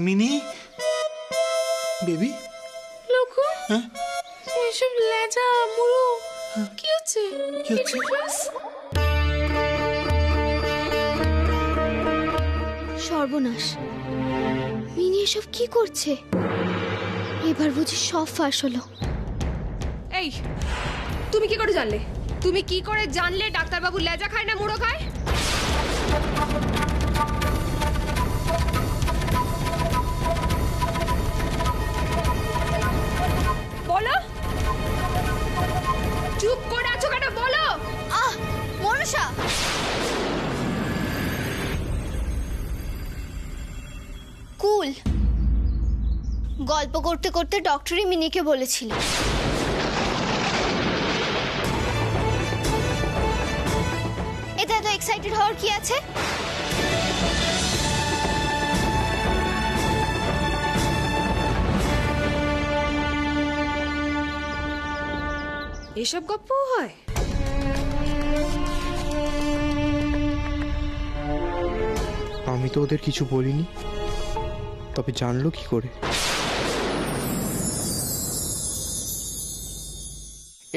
Mini baby লোকু, এসব লেজা মুড়ো কি হচ্ছে? কি হচ্ছে? সর্বনাশ, মিনি এসব কি করছে? এবার বুঝি সব ফাঁস হলো। এই, তুমি কি করে জানলে? তুমি কি করে জানলে ডাক্তারবাবু লেজা খায় না মুড়ো খায়? বলো, চুপ করে আছো কেন? বলো। মনসা, কুল। গল্প করতে করতে ডক্টরই মিনিকে বলেছিল। এতে এত এক্সাইটেড হওয়ার কি আছে? এসব গপ্পও হয়? আমি তো ওদের কিছু বলিনি, তবে জানলো কি করে?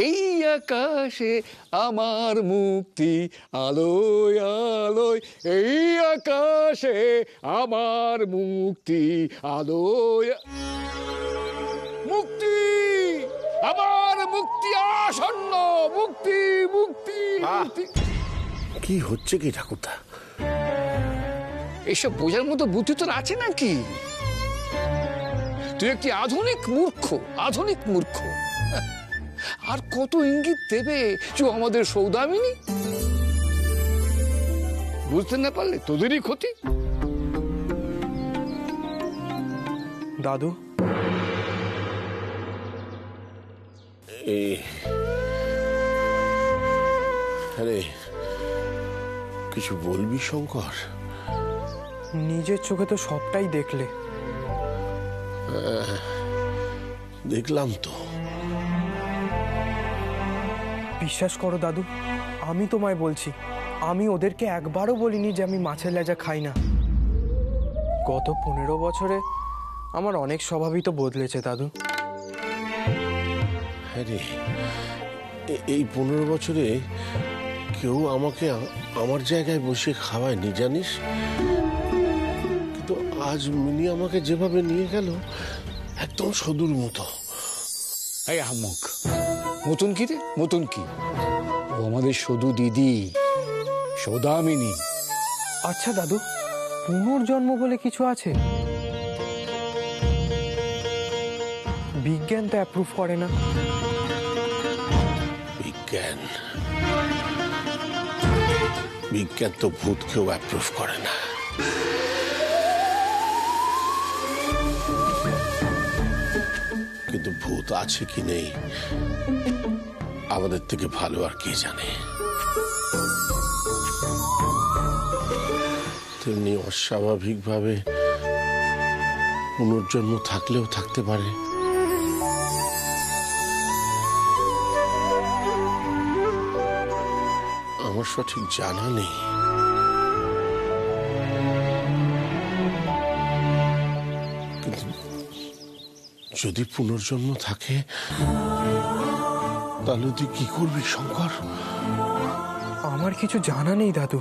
এই আকাশে আমার মুক্তি আলোয় আলোয়, এই আকাশে আমার মুক্তি আলোয়, মুক্তি আমার মুক্তি আসন্ন, মুক্তি মুক্তি মুক্তি। কি হচ্ছে কি ঠাকুরদা? এসব বোঝার মতো বুদ্ধি তোর আছে নাকি? তুই একটি আধুনিক মূর্খ, আধুনিক মূর্খ। আর কত ইঙ্গিত দেবে যে আমাদের সৌদামিনী? বুঝতে না পারলে তোদেরই ক্ষতি। দাদু, আরে কিছু বলবি শঙ্কর? নিজের চোখে তো সবটাই দেখলে। দেখলাম তো। বিশ্বাস করো দাদু, আমি তোমায় বলছি, আমি ওদেরকে একবারও বলিনি যে আমি মাছের লেজা খাই না। গত 15 বছরে আমার অনেক স্বভাবই তো বদলেছে দাদু। আরে এই 15 বছরে কেউ আমাকে আমার জায়গায় বসে খাওয়ায়নি, জানিস? কিন্তু আজ মিনি আমাকে যেভাবে নিয়ে গেল, একদম সদুর মতো। এই আহম্মক, মতন কি রে? মতন কি? ও আমাদের সদু দিদি, সৌদামিনী। আচ্ছা দাদু, পুনর্জন্ম বলে কিছু আছে? বিজ্ঞান তো অ্যাপ্রুভ করে না। বিজ্ঞান বিজ্ঞান তো ভূতকেও অ্যাপ্রুভ করে না। কিন্তু ভূত আছে কি নেই আমাদের থেকে ভালো আর কে জানে। তেমনি অস্বাভাবিকভাবে পুনর্জন্ম থাকলেও থাকতে পারে। আমার সঠিক জানা নেই। কিন্তু যদি পুনর্জন্ম থাকে, তাহলে তুই কি করবি শঙ্কর? আমার কিছু জানা নেই দাদু।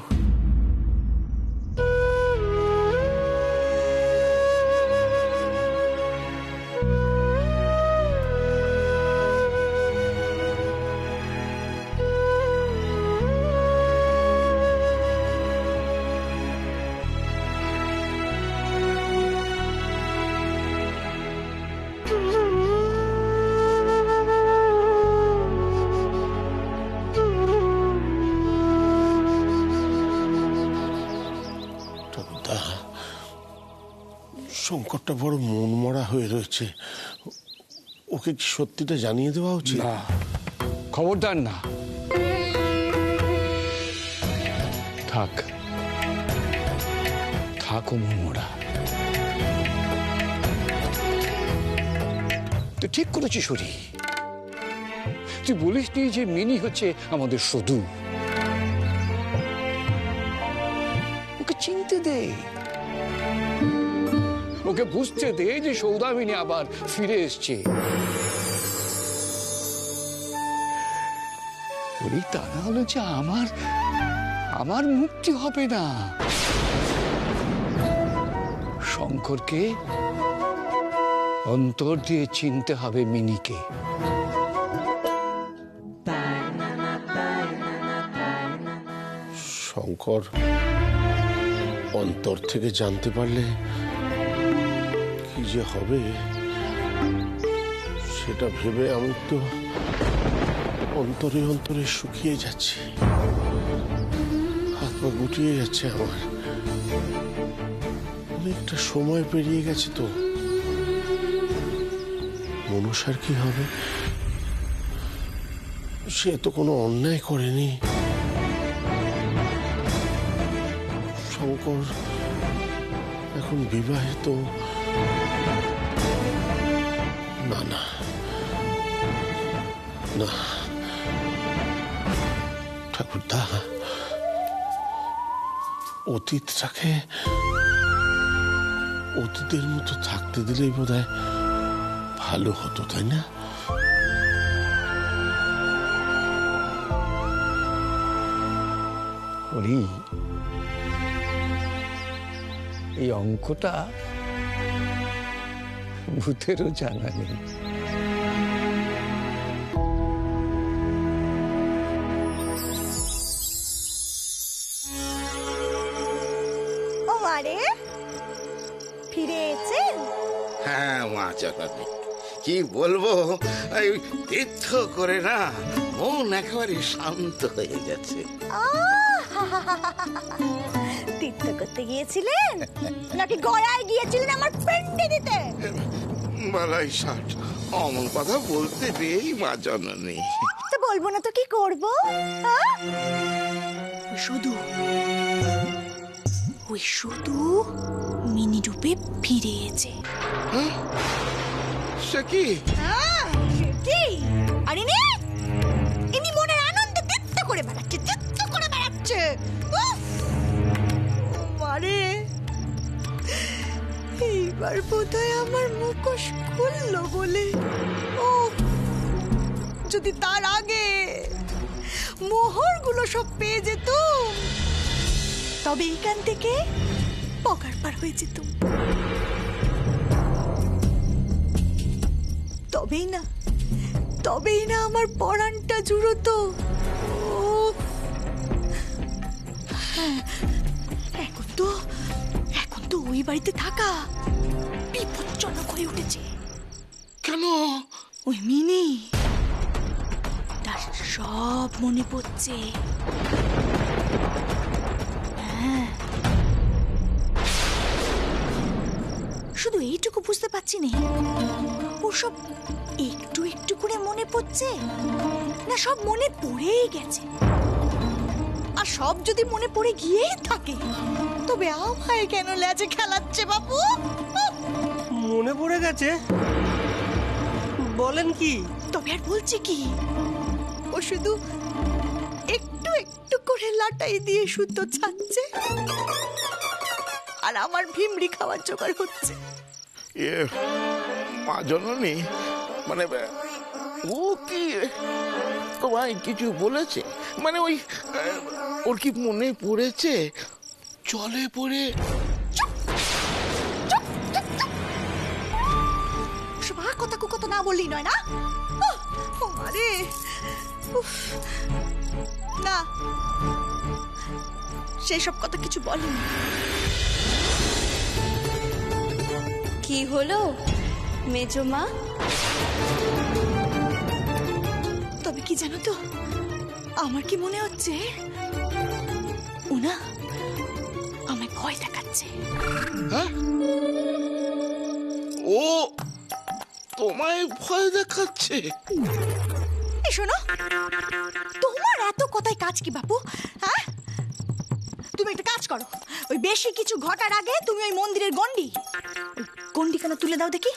শঙ্করটা বড় মনমরা হয়ে রয়েছে। ওকে কি সত্যিটা জানিয়ে দেওয়া উচিত? না, খবরদার না। থাক থাকো মনমরা। তুই ঠিক করেছিস হরি। তুই বলিসনি যে মিনি হচ্ছে আমাদের সদু। ওকে চিনতে দে। ওকে বুঝতে দে যে সৌদামিনী আবার ফিরে এসছে। ওই তা না হলে যে আমার মুক্তি হবে না। শঙ্করকে অন্তর দিয়ে চিনতে হবে মিনিকে। শঙ্কর অন্তর থেকে জানতে পারলে কি যে হবে সেটা ভেবে আমি তো অন্তরে অন্তরে শুকিয়ে যাচ্ছি, হাত পা গুটিয়ে যাচ্ছে আমার। অনেকটা সময় পেরিয়ে গেছে তো। মনুষার কি হবে? সে তো কোনো অন্যায় করেনি। শঙ্কর এখন বিবাহিত। না না না ঠাকুরদা, অতীতটাকে অতীতের মতো থাকতে দিলেই বোধহয় ভালো হতো, তাই না? হরি, এই অঙ্কটা ভূতেরও জানা নেই। ও মারে ফিরে এসেছেন? হ্যাঁ মা জননী, কি বলবো, এই তীর্থ করে না মন একেবারে শান্ত হয়ে গেছে। তীর্থ করতে গিয়েছিলেন নাকি গয়ায় গিয়েছিলেন আমার পেন্ডি দিতে? বালাই ষাট, অমন কথা বলতে নেই মা জননী। তো বলবো না তো কি করবো? শুধু ওই শুধু মিনি রূপে ফিরে এসেছে। সে কি? কি? আরে নে, ইনি মনের আনন্দে তীর্থ করে বেড়াচ্ছে, তীর্থ করে বেড়াচ্ছে। মারে, এইবার বোধহয় আমার মুখোশ খুললো বলে। ও যদি তার আগে মোহরগুলো সব পেয়ে যেত, তবে এইখান থেকে পকার পার হয়ে যেত। তবেই না আমার পরাণটা জুড়তো। এখন তো ওই বাড়িতে থাকা বিপজ্জনক হয়ে উঠেছে। কেন? ওই মিনি, তার সব মনে পড়ছে। শুধু এইটুকু বুঝতে পারছি না, ওসব একটু একটু করে মনে পড়ছে না সব মনে পড়েই গেছে। আর সব যদি মনে পড়ে গিয়েই থাকে, তবে আমায় কেন লেজে খেলাচ্ছে বাবু? মনে পড়ে গেছে? বলেন কি? তবে আর বলছি কি, ও শুধু একটু একটু করে লাটাই দিয়ে সুতো ছাড়ছে, আর আমার ভিমড়ি খাওয়ার জোগাড় হচ্ছে। মা জননী, মানে ও কি তোমায় কিছু বলেছে? মানে ওই ওর কি মনে পড়েছে জলে পড়ে? কথা কুকথা না বললি নয় না? ও মারে, না, সেসব কথা কিছু বলেনি। কি হলো মেজো মা? তবে কি জানো তো, আমার কি মনে হচ্ছে ও না আমায় ভয় দেখাচ্ছে। হ্যাঁ? ও তোমায় ভয় দেখাচ্ছে? এই শোনো, তোমার এত কথায় কাজ কি বাপু? হ্যাঁ, তুমি একটা কাজ করো, ওই বেশি কিছু ঘটার আগে তুমি ওই মন্দিরের গন্ডি কেন তুলে দাও দেখি।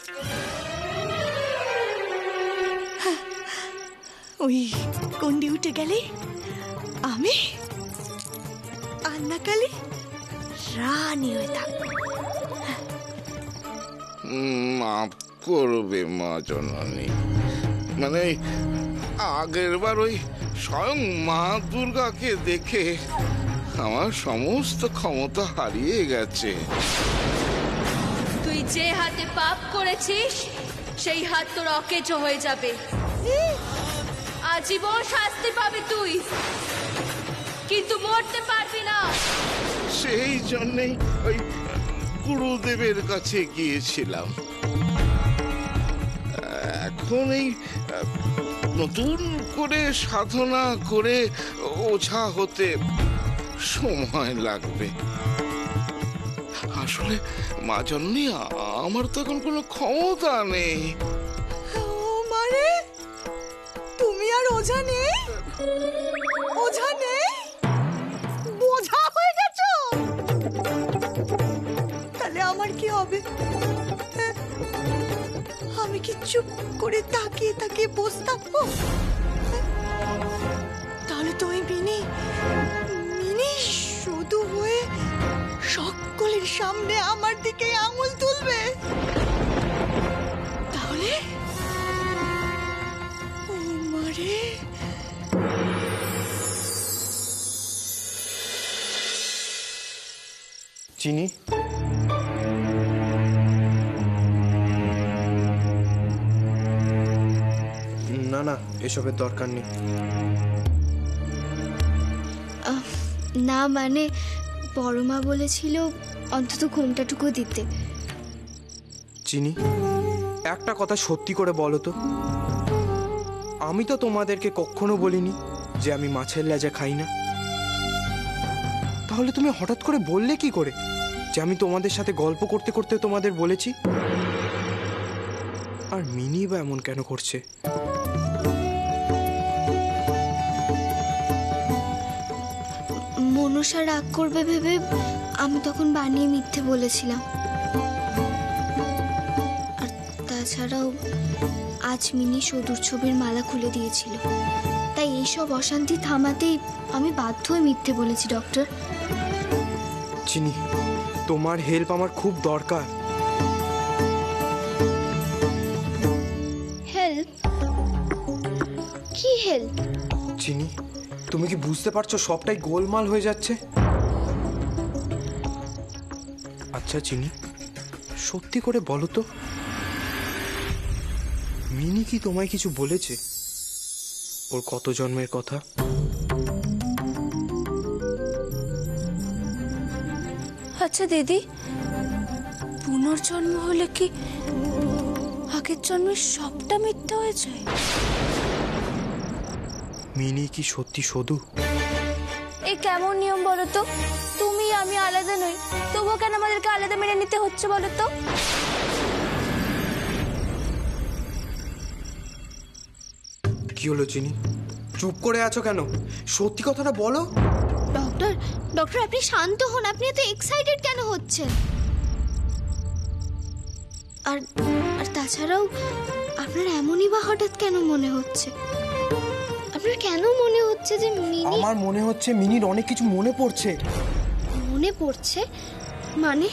ওই গন্ডি উঠে গেলে আমি আন্নাকালি রানী হয়ে থাকবো। মাফ করবে মা জননী। মানে আগের বার ওই স্বয়ং মা দুর্গাকে দেখে আমার সমস্ত ক্ষমতা হারিয়ে গেছে। তুই যে হাতে পাপ করেছিস সেই হাত তোর অকেজো হয়ে যাবে, আজীবন শাস্তি পাবি তুই, কিন্তু মরতে পারবি না। সেই জন্যেই ওই গুরুদেবের কাছে গিয়েছিলাম। এখন এই নতুন করে সাধনা করে ওঝা হতে সময় লাগবে। আসলে মা জননী, আমার তো এখন কোনো ক্ষমতা নেই। ও মানে তুমি আর ওঝা নেই? ওঝা নেই, বোঝা হয়ে গেছো? তাহলে আমার কি হবে? হ্যাঁ? আমি কি চুপ করে তাকিয়ে তাকিয়ে বসে থাকবো? হ্যাঁ? তাহলে তো ওই মিনি শুধু হয়ে সকলের সামনে আমার দিকে আঙুল তুলবে। তাহলে ও মারে, চিনি, না না, এসবের দরকার নেই। না মানে বড়মা বলেছিল অন্তত ঘোমটাটুকু দিতে। চিনি, একটা কথা সত্যি করে বলো তো, আমি তো তোমাদেরকে কখনো বলিনি যে আমি মাছের লেজা খাই না। তাহলে তুমি হঠাৎ করে বললে কি করে যে আমি তোমাদের সাথে গল্প করতে করতে তোমাদের বলেছি? আর মিনি বা এমন কেন করছে? মনসা রাগ করবে ভেবে আমি তখন বানিয়ে মিথ্যে বলেছিলাম। আর তাছাড়াও আজ মিনি সদূর ছবির মালা খুলে দিয়েছিল, তাই এইসব অশান্তি থামাতেই আমি বাধ্য হয়ে মিথ্যে বলেছি ডক্টর। চিনি, তোমার হেল্প আমার খুব দরকার। হেল্প? কি হেল্প? চিনি, তুমি কি বুঝতে পারছো সবটাই গোলমাল হয়ে যাচ্ছে? আচ্ছা চিনি, সত্যি করে বলো তো, মিনি কি তোমায় কিছু বলেছে ওর কত জন্মের কথা? আচ্ছা দিদি, পুনর্জন্ম হলে কি আগের জন্মের সবটা মিথ্যা হয়ে যায়? মিনি কি সত্যি সদু? এ কেমন নিয়ম বলো তো? তুমি আমি আলাদা নই, তবুও কেন আমাদেরকে আলাদা মেনে নিতে হচ্ছে বলো তো? কি হলো চিনি, চুপ করে আছো কেন? সত্যি কথাটা বলো। ডক্টর ডক্টর আপনি শান্ত হন, আপনি এত এক্সাইটেড কেন হচ্ছেন? আর আর তাছাড়াও আপনার এমনই বা হঠাৎ কেন মনে হচ্ছে? আপনার কেন মনে হচ্ছে যে মিনি? আমার মনে হচ্ছে মিনির অনেক কিছু মনে পড়ছে। মনে পড়ছে মানে?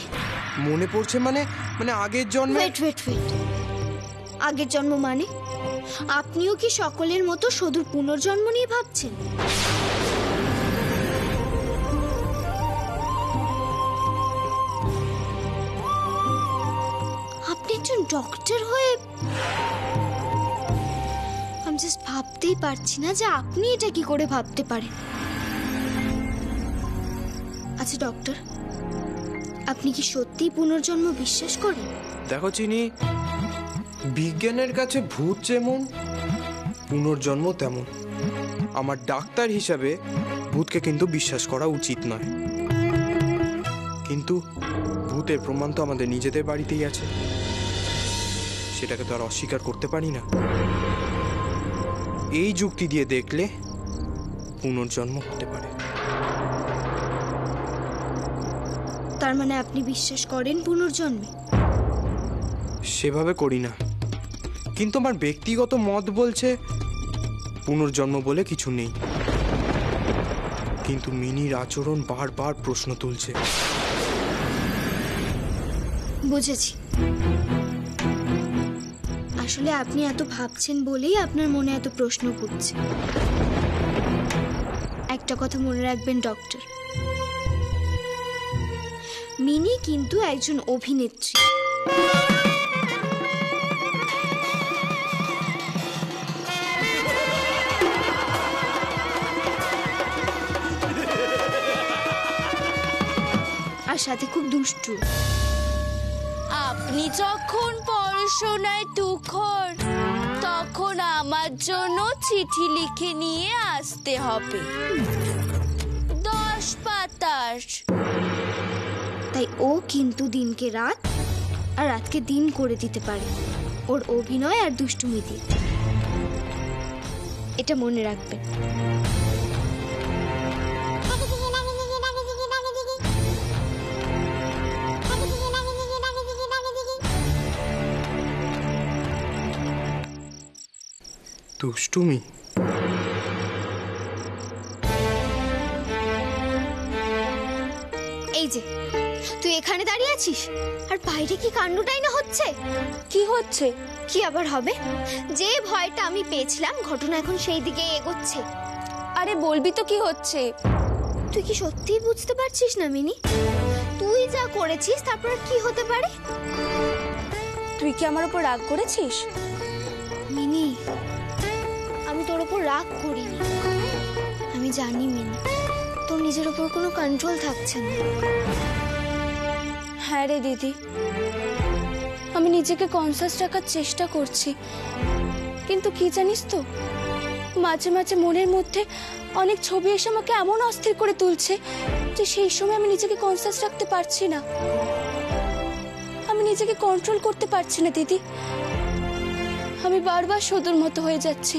মনে পড়ছে মানে মানে আগের জন্মে। ওয়েট ওয়েট ওয়েট, আগের জন্ম মানে? আপনিও কি সকলের মতো সদূর পুনর্জন্ম নিয়ে ভাবছেন? আপনি একজন ডক্টর হয়ে আমি জাস্ট ভাবতেই পারছি না যে আপনি এটা কি করে ভাবতে পারেন। আচ্ছা ডক্টর, আপনি কি সত্যিই পুনর্জন্ম বিশ্বাস করেন? দেখো চিনি, বিজ্ঞানের কাছে ভূত যেমন পুনর্জন্ম তেমন। আমার ডাক্তার হিসাবে ভূতকে কিন্তু বিশ্বাস করা উচিত নয়, কিন্তু ভূতের প্রমাণ তো আমাদের নিজেদের বাড়িতেই আছে, সেটাকে তো আর অস্বীকার করতে পারি না। এই যুক্তি দিয়ে দেখলে পুনর্জন্ম হতে পারে। তার মানে আপনি বিশ্বাস করেন পুনর্জন্মে? সেভাবে করি না, কিন্তু আমার ব্যক্তিগত মত বলছে পুনর্জন্ম বলে কিছু নেই। কিন্তু মিনির আচরণ বারবার প্রশ্ন তুলছে। বুঝেছি, আসলে আপনি এত ভাবছেন বলেই আপনার মনে এত প্রশ্ন ঘুরছে। একটা কথা মনে রাখবেন ডক্টর, মিনি কিন্তু একজন অভিনেত্রী। আর সাথে খুব দুষ্টু। আপনি যখন পড়াশোনায় তুখর, তখন আমার জন্য চিঠি লিখে নিয়ে আসতে হবে 10 পাতার। তাই ও কিন্তু দিনকে রাত আর রাতকে দিন করে দিতে পারে ওর অভিনয় আর দুষ্টুমি দিয়ে। এটা মনে রাখবেন। দুষ্টুমি? এই যে তুই এখানে দাঁড়িয়ে আছিস আর বাইরে কি কাণ্ডটাই না হচ্ছে। কি হচ্ছে? কি আবার হবে? যে ভয়টা আমি পেয়েছিলাম ঘটনা এখন সেই দিকে এগোচ্ছে। আরে বলবি তো কি হচ্ছে? তুই কি সত্যিই বুঝতে পারছিস না মিনি? তুই যা করেছিস তারপর কি হতে পারে? তুই কি আমার উপর রাগ করেছিস? মিনি, আমি তোর উপর রাগ করিনি। আমি জানি মিনি, তোর নিজের উপর কোনো কন্ট্রোল থাকছে না। হ্যাঁ রে দিদি, আমি নিজেকে কনসাস রাখার চেষ্টা করছি, কিন্তু কি জানিস তো, মাঝে মাঝে মনের মধ্যে অনেক ছবি এসে আমাকে এমন অস্থির করে তুলছে যে সেই সময় আমি নিজেকে কনসাস রাখতে পারছি না। আমি নিজেকে কন্ট্রোল করতে পারছি না দিদি। আমি বারবার শুধুর মতো হয়ে যাচ্ছি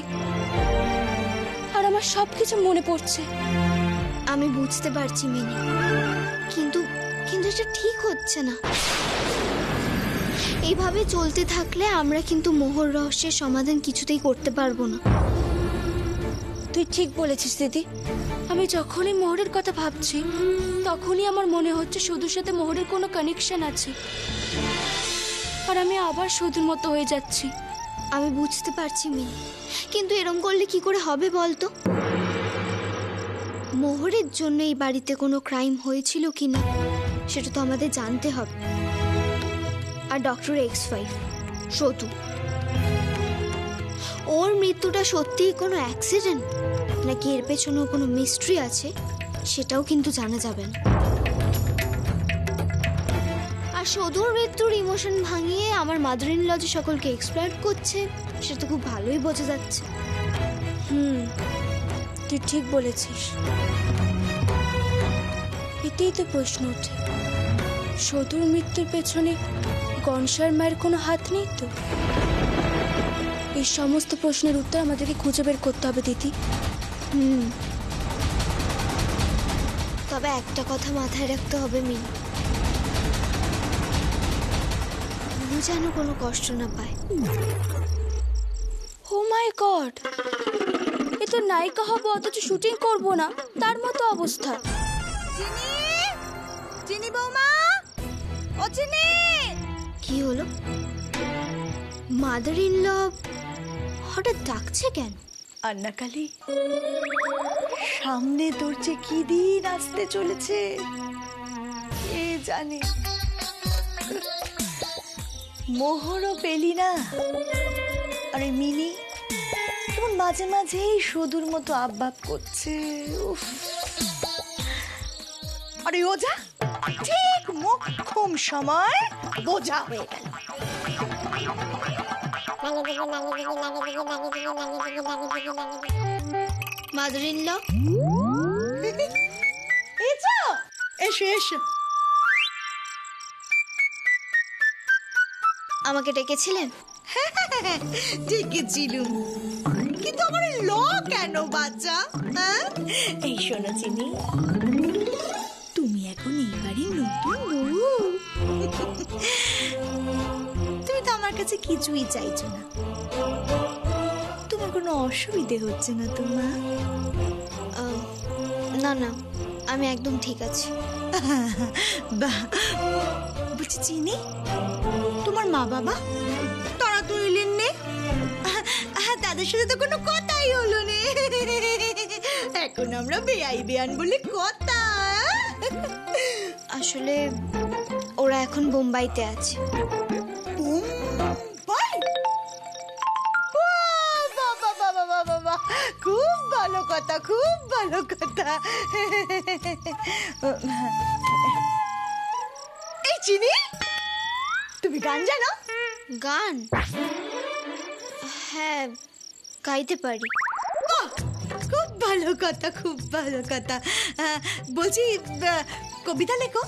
আর আমার সবকিছু মনে পড়ছে। আমি বুঝতে পারছি মিনি, কিন্তু কিন্তু এটা ঠিক হচ্ছে না। এইভাবে চলতে থাকলে আমরা কিন্তু মোহর রহস্যের সমাধান কিছুতেই করতে পারবো না। তুই ঠিক বলেছিস দিদি। আমি যখনই মোহরের কথা ভাবছি তখনই আমার মনে হচ্ছে শুধুর সাথে মোহরের কোনো কানেকশন আছে, আর আমি আবার শুধুর মতো হয়ে যাচ্ছি। আমি বুঝতে পারছি মিনি, কিন্তু এরম করলে কি করে হবে বলতো? মোহরের জন্য এই বাড়িতে কোনো ক্রাইম হয়েছিল কিনা সেটা তো আমাদের জানতে হবে। আর ডক্টর X5 সতু, ওর মৃত্যুটা সত্যিই কোনো অ্যাক্সিডেন্ট নাকি এর পেছনেও কোনো মিস্ট্রি আছে সেটাও কিন্তু জানা যাবে না। আর সদুর মৃত্যুর ইমোশন ভাঙিয়ে আমার মাদার ইন ল যে সকলকে এক্সপ্লয়েট করছে সেটা খুব ভালোই বোঝা যাচ্ছে। তুই ঠিক বলেছিস। এতেই তো প্রশ্ন ওঠে, সদুর মৃত্যুর পেছনে গনসার মায়ের কোনো হাত নেই তো? এই সমস্ত প্রশ্নের উত্তর আমাদেরকে খুঁজে বের করতে হবে দিদি। তবে একটা কথা মাথায় রাখতে হবে মিনি, ও যেন কোনো কষ্ট না পায়। ও মাই গড, এ তো নায়িকা হবো অথচ শুটিং করব না, তার মতো অবস্থা। চিনি বৌমা, ও চিনি। কি হলো? মাদার ইন ল হঠাৎ ডাকছে কেন? আন্নাকালি, সামনে তোর যে কি দিন আসতে চলেছে কে জানে। মোহরও পেলি না, আরে মিনি কেমন মাঝে মাঝেই সদুর মতো আববাব করছে। উফ, আরে ওজা ঠিক মোক্ষম সময় বোঝা হয়ে গেল। মাদার ইন ল, এসো এসো এসো। আমাকে ডেকেছিলেন? ডেকেছিলুম, কিন্তু আমার ল কেন বাচ্চা? এই শোনো চিনি, তুমি এখন এই বাড়ির নতুন বউ। তুমি তো আমার কাছে কিছুই চাইছো না, তোমার কোনো অসুবিধে হচ্ছে না তো মা? না না, আমি একদম ঠিক আছি। বাহ, বলছি চিনি, তোমার মা বাবা তারা তো এলেন নে? তাদের সাথে তো কোনো কথাই হলো না। এখন আমরা বেআই বেয়ান বলে কথা। আসলে ওরা এখন বোম্বাইতে আছে। বোম্বাই? বাবা বাবা বাবা বাবা, খুব ভালো কথা, খুব ভালো কথা। এই চিনি, তুমি গান জানো? গান? হ্যাঁ, গাইতে পারি। বাহ, খুব ভালো কথা, খুব ভালো কথা। বলছি, কবিতা লেখো?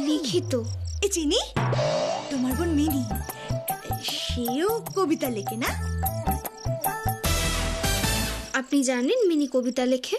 লিখি তো। এ চিনি, তোমার বোন মিনি, সেও কবিতা লেখে না? আপনি জানেন মিনি কবিতা লেখে?